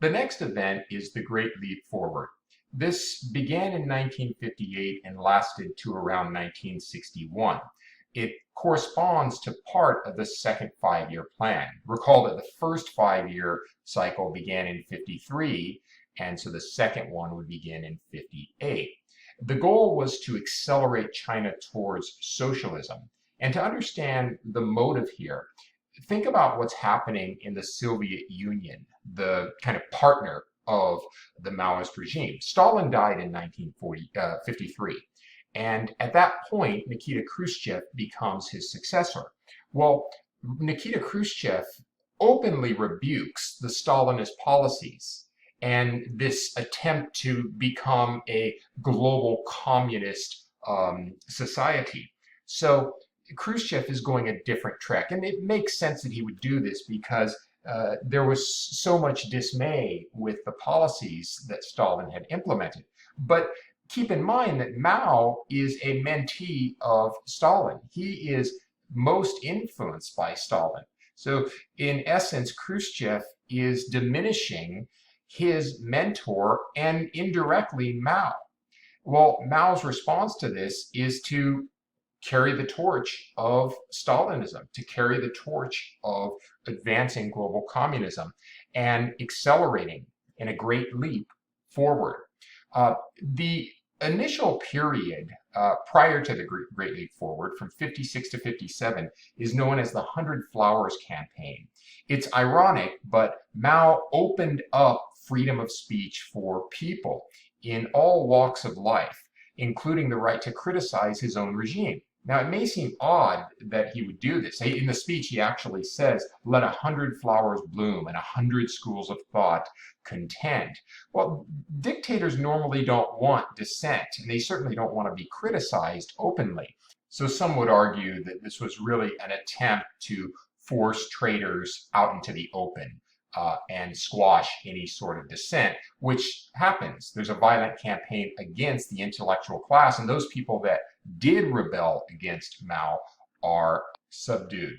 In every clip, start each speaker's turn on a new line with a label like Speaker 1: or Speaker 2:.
Speaker 1: The next event is the Great Leap Forward. This began in 1958 and lasted to around 1961. It corresponds to part of the second five-year plan. Recall that the first five-year cycle began in 53, and so the second one would begin in 58. The goal was to accelerate China towards socialism. And to understand the motive here, think about what's happening in the Soviet Union, the kind of partner of the Maoist regime. Stalin died in 1953. And at that point, Nikita Khrushchev becomes his successor. Well, Nikita Khrushchev openly rebukes the Stalinist policies and this attempt to become a global communist society. So Khrushchev is going a different track. And it makes sense that he would do this because there was so much dismay with the policies that Stalin had implemented. But keep in mind that Mao is a mentee of Stalin. He is most influenced by Stalin. So in essence, Khrushchev is diminishing his mentor and indirectly Mao. Well, Mao's response to this is to carry the torch of Stalinism, to carry the torch of advancing global communism and accelerating in a great leap forward. The initial period prior to the Great Leap Forward, from 56 to 57, is known as the 100 Flowers Campaign. It's ironic, but Mao opened up freedom of speech for people in all walks of life, including the right to criticize his own regime. Now, it may seem odd that he would do this. In the speech, he actually says, "Let 100 flowers bloom and 100 schools of thought contend." Well, dictators normally don't want dissent, and they certainly don't want to be criticized openly. So some would argue that this was really an attempt to force traitors out into the open and squash any sort of dissent, which happens. There's a violent campaign against the intellectual class, and those people that did rebel against Mao are subdued.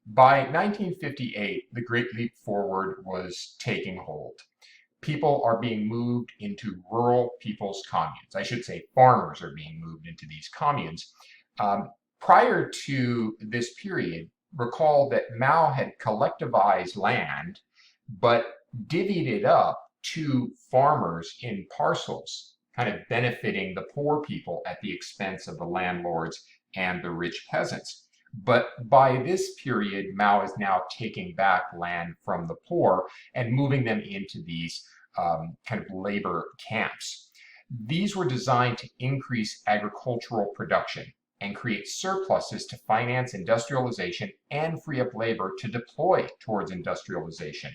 Speaker 1: By 1958, the Great Leap Forward was taking hold. People are being moved into rural people's communes. I should say farmers are being moved into these communes. Prior to this period, recall that Mao had collectivized land, but divvied it up to farmers in parcels, kind of benefiting the poor people at the expense of the landlords and the rich peasants. But by this period, Mao is now taking back land from the poor and moving them into these kind of labor camps. These were designed to increase agricultural production and create surpluses to finance industrialization and free up labor to deploy towards industrialization.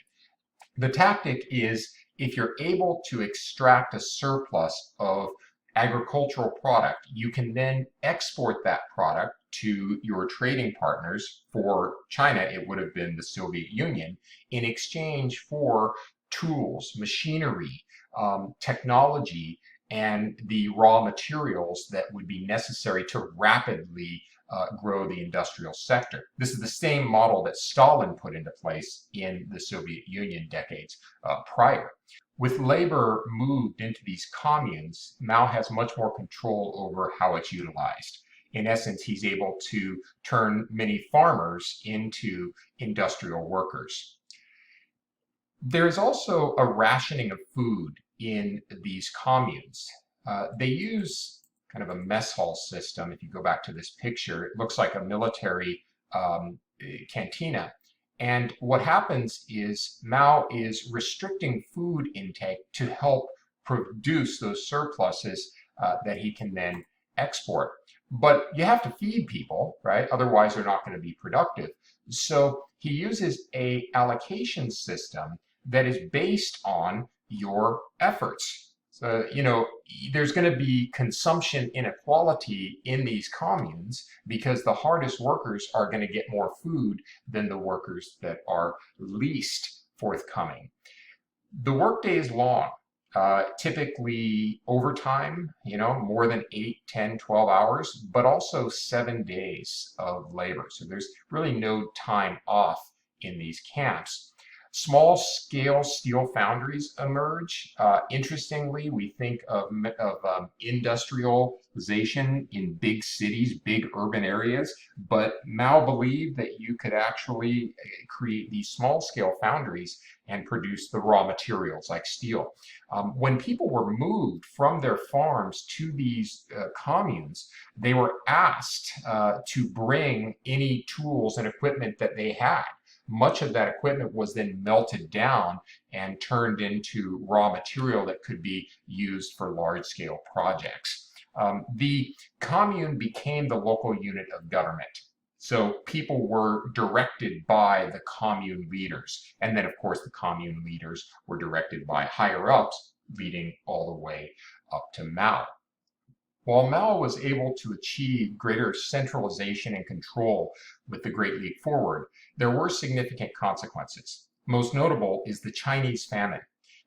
Speaker 1: The tactic is, if you're able to extract a surplus of agricultural product, you can then export that product to your trading partners. For China, it would have been the Soviet Union, in exchange for tools, machinery, technology, and the raw materials that would be necessary to rapidly grow the industrial sector. This is the same model that Stalin put into place in the Soviet Union decades prior. With labor moved into these communes, Mao has much more control over how it's utilized. In essence, he's able to turn many farmers into industrial workers. There's also a rationing of food in these communes. They use kind of a mess hall system. If you go back to this picture, it looks like a military cantina. And what happens is Mao is restricting food intake to help produce those surpluses that he can then export. But you have to feed people, right? Otherwise, they're not going to be productive. So he uses a allocation system that is based on your efforts. So, there's going to be consumption inequality in these communes because the hardest workers are going to get more food than the workers that are least forthcoming. The workday is long, typically overtime, more than 8, 10, 12 hours, but also 7 days of labor. So there's really no time off in these camps. Small-scale steel foundries emerge. Interestingly, we think of industrialization in big cities, big urban areas, but Mao believed that you could actually create these small-scale foundries and produce the raw materials like steel. When people were moved from their farms to these communes, they were asked to bring any tools and equipment that they had. Much of that equipment was then melted down and turned into raw material that could be used for large-scale projects. The commune became the local unit of government. So people were directed by the commune leaders. And then, of course, the commune leaders were directed by higher ups, leading all the way up to Mao. While Mao was able to achieve greater centralization and control with the Great Leap Forward, there were significant consequences. Most notable is the Chinese famine.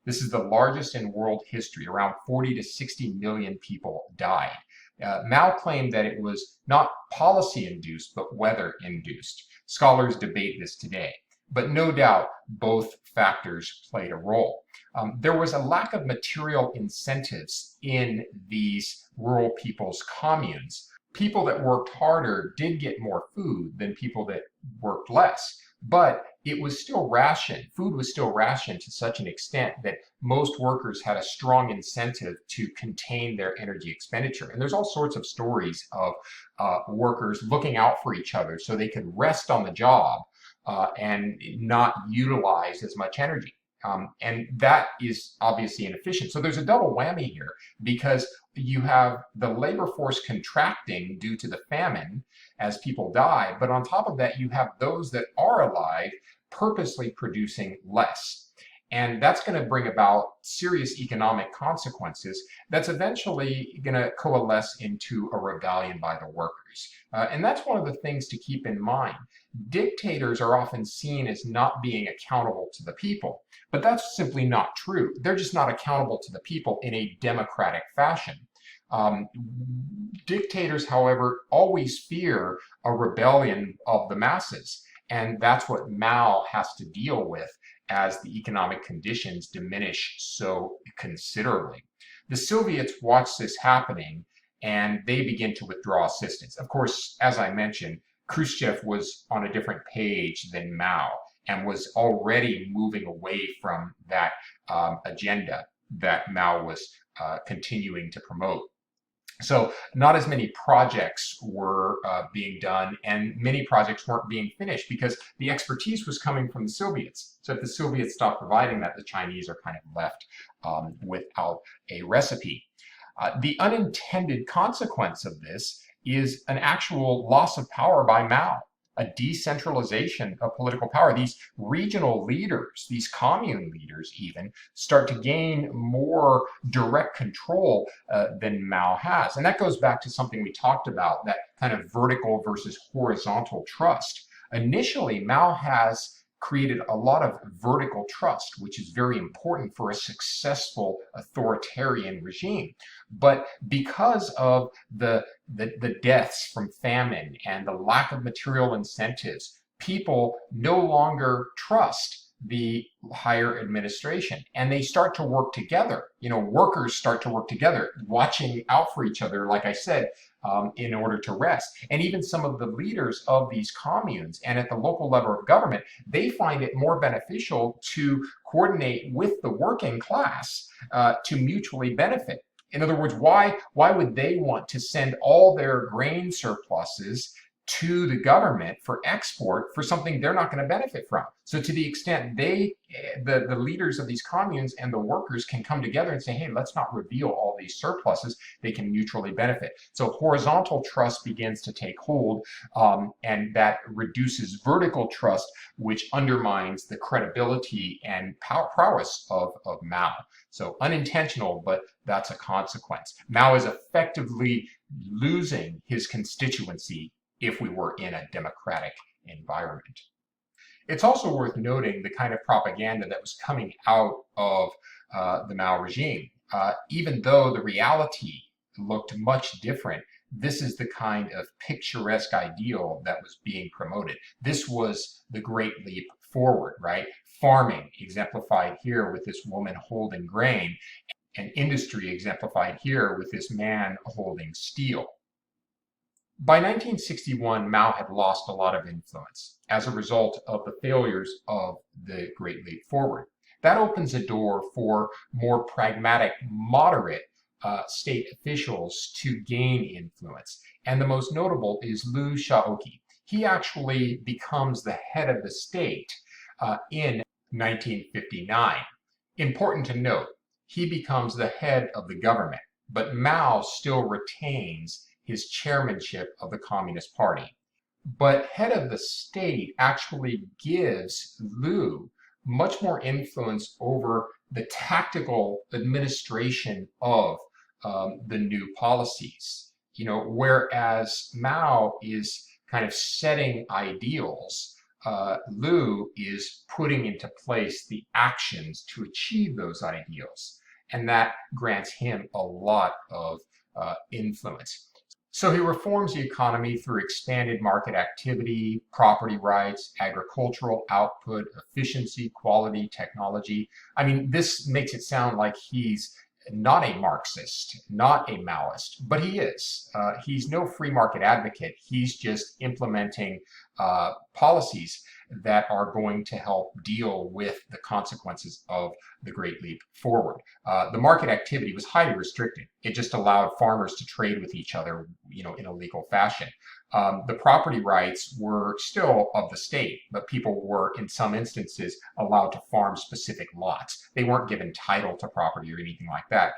Speaker 1: This is the largest in world history. Around 40 to 60 million people died. Mao claimed that it was not policy-induced, but weather-induced. Scholars debate this today, but no doubt both factors played a role. There was a lack of material incentives in these rural people's communes. People that worked harder did get more food than people that worked less, but it was still rationed. Food was still rationed to such an extent that most workers had a strong incentive to contain their energy expenditure. And there's all sorts of stories of workers looking out for each other so they could rest on the job and not utilize as much energy. And that is obviously inefficient. So there's a double whammy here because you have the labor force contracting due to the famine as people die, but on top of that, you have those that are alive purposely producing less. And that's going to bring about serious economic consequences that's eventually going to coalesce into a rebellion by the workers. And that's one of the things to keep in mind. Dictators are often seen as not being accountable to the people, but that's simply not true. They're just not accountable to the people in a democratic fashion. Dictators, however, always fear a rebellion of the masses, and that's what Mao has to deal with as the economic conditions diminish so considerably. The Soviets watch this happening and they begin to withdraw assistance. Of course, as I mentioned, Khrushchev was on a different page than Mao and was already moving away from that agenda that Mao was continuing to promote. So not as many projects were being done, and many projects weren't being finished because the expertise was coming from the Soviets. So if the Soviets stop providing that, the Chinese are kind of left without a recipe. The unintended consequence of this is an actual loss of power by Mao, a decentralization of political power. These regional leaders, these commune leaders even, start to gain more direct control than Mao has. And that goes back to something we talked about, that kind of vertical versus horizontal trust. Initially, Mao has created a lot of vertical trust, which is very important for a successful authoritarian regime. But because of the deaths from famine and the lack of material incentives, people no longer trust the higher administration, and they start to work together. Workers start to work together, watching out for each other, like I said, in order to rest. And even some of the leaders of these communes and at the local level of government, they find it more beneficial to coordinate with the working class to mutually benefit. In other words, why would they want to send all their grain surpluses to the government for export for something they're not going to benefit from? So to the extent the leaders of these communes and the workers can come together and say, hey, let's not reveal all these surpluses, they can mutually benefit. So horizontal trust begins to take hold, and that reduces vertical trust, which undermines the credibility and prowess of Mao. So unintentional, but that's a consequence. Mao is effectively losing his constituency if we were in a democratic environment. It's also worth noting the kind of propaganda that was coming out of the Mao regime. Even though the reality looked much different, this is the kind of picturesque ideal that was being promoted. This was the Great Leap forward, right? Farming exemplified here with this woman holding grain, and industry exemplified here with this man holding steel. By 1961, Mao had lost a lot of influence as a result of the failures of the Great Leap Forward. That opens a door for more pragmatic, moderate state officials to gain influence. And the most notable is Liu Shaoqi. He actually becomes the head of the state in 1959. Important to note, he becomes the head of the government, but Mao still retains his chairmanship of the Communist Party. But head of the state actually gives Liu much more influence over the tactical administration of the new policies. Whereas Mao is kind of setting ideals, Liu is putting into place the actions to achieve those ideals. And that grants him a lot of influence. So he reforms the economy through expanded market activity, property rights, agricultural output, efficiency, quality, technology. I mean, this makes it sound like he's not a Marxist, not a Maoist, but he is. He's no free market advocate. He's just implementing policies that are going to help deal with the consequences of the Great Leap Forward. The market activity was highly restricted. It just allowed farmers to trade with each other, in a legal fashion. The property rights were still of the state, but people were, in some instances, allowed to farm specific lots. They weren't given title to property or anything like that.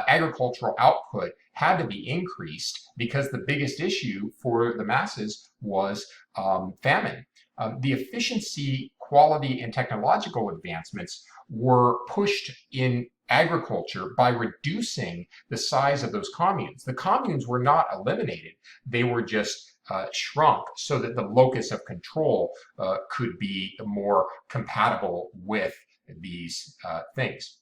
Speaker 1: Agricultural output had to be increased because the biggest issue for the masses was famine. The efficiency, quality, and technological advancements were pushed in agriculture by reducing the size of those communes. The communes were not eliminated. They were just shrunk so that the locus of control could be more compatible with these things.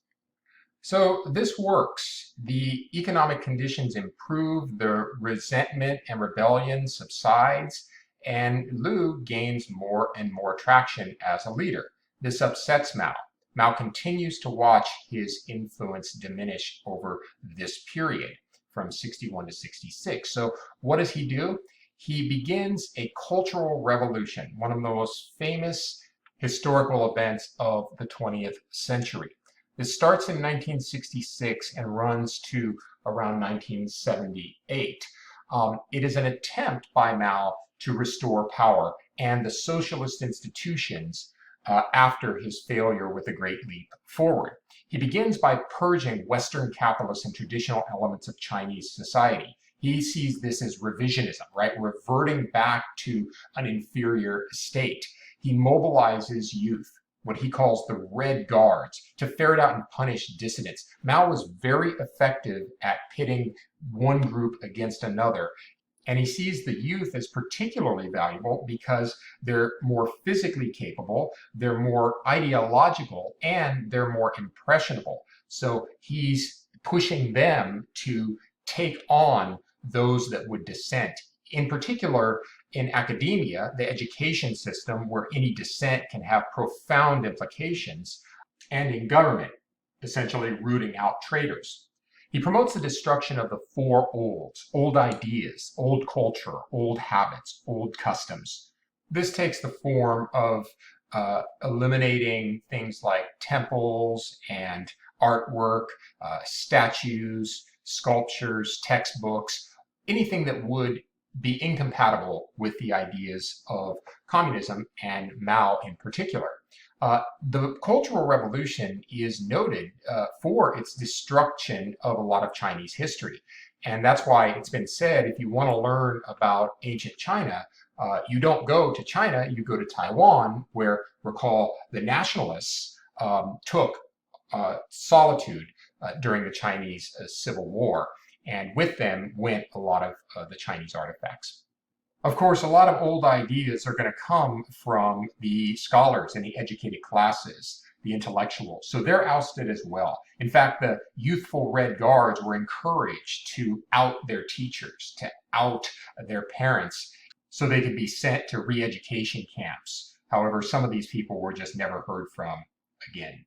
Speaker 1: So this works. The economic conditions improve, the resentment and rebellion subsides, and Liu gains more and more traction as a leader. This upsets Mao. Mao continues to watch his influence diminish over this period from 61 to 66. So what does he do? He begins a cultural revolution, one of the most famous historical events of the 20th century. This starts in 1966 and runs to around 1978. It is an attempt by Mao to restore power and the socialist institutions after his failure with the Great Leap Forward. He begins by purging Western capitalists and traditional elements of Chinese society. He sees this as revisionism, right? Reverting back to an inferior state. He mobilizes youth, what he calls the Red Guards, to ferret out and punish dissidents. Mao was very effective at pitting one group against another. And he sees the youth as particularly valuable because they're more physically capable, they're more ideological, and they're more impressionable. So he's pushing them to take on those that would dissent. In particular, in academia, the education system, where any dissent can have profound implications, and in government, essentially rooting out traitors. He promotes the destruction of the four olds: old ideas, old culture, old habits, old customs. This takes the form of eliminating things like temples and artwork, statues, sculptures, textbooks, anything that would be incompatible with the ideas of communism and Mao in particular. The Cultural Revolution is noted for its destruction of a lot of Chinese history. And that's why it's been said, if you want to learn about ancient China, you don't go to China, you go to Taiwan, where, recall, the nationalists took solitude during the Chinese Civil War. And with them went a lot of the Chinese artifacts. Of course, a lot of old ideas are going to come from the scholars and the educated classes, the intellectuals. So they're ousted as well. In fact, the youthful Red Guards were encouraged to out their teachers, to out their parents, so they could be sent to re-education camps However, some of these people were just never heard from again.